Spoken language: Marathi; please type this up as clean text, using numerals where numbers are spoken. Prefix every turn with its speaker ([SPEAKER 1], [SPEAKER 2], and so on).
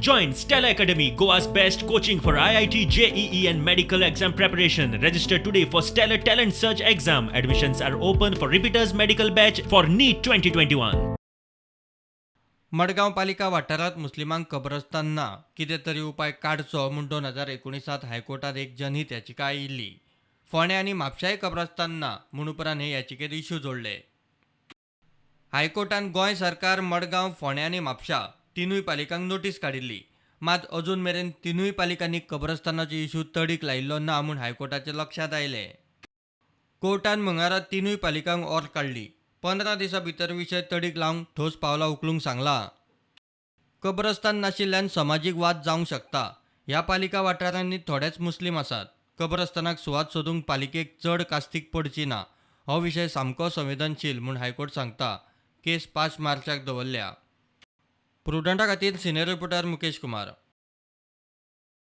[SPEAKER 1] Join Stella Academy, Goa's best coaching for IIT, JEE and medical exam preparation. Register today for Stellar Talent Search exam. Admissions are open for repeaters medical batch for NEET 2021.
[SPEAKER 2] Madgaon पालिका वाठारात मुस्लिमांक कब्रस्तान ना कितें तरी उपाय काडचो म्हूण 2019 हायकोर्टात एक जनहीत याचिका आयिल्ली. फोंड्या आनी म्हापशाय कब्रस्तान ना म्हूण उपरांत हे याचिकेत इश्यू जोडले. हायकोर्टान गोंय सरकार, मडगांव, फोंड्या आनी म्हापशा तिनूय पालिकांक नोटीस काडिल्ली. मात अजून मेरेन तिनूय पालिकांनी कब्रस्तानाचो इश्यू तडीक लायिल्लो ना म्हूण हायकोर्टाच्या लक्षांत आयले. कोर्टान मंगळारा तिनूय पालिकांक ऑर्डर काडली. 15 दिसां भितर विशय तडीक लावंक ठोस पावलां उखलूंक सांगलां. कब्रस्तान नाशिल्ल्यान समाजीक वाद जावंक शकता. ह्या पालिका वाठारांनी थोडेच मुस्लीम आसात. कब्रस्तानाक सुवात सोदूंक पालिकेक चड कास्तीक पडची ना. हो विशय सामको संवेदनशील म्हूण हायकोर्ट सांगता. केस 5 मार्चाक दवरल्या. प्रुडंटा खातीर सिनियर रिपोर्टर मुकेश कुमार.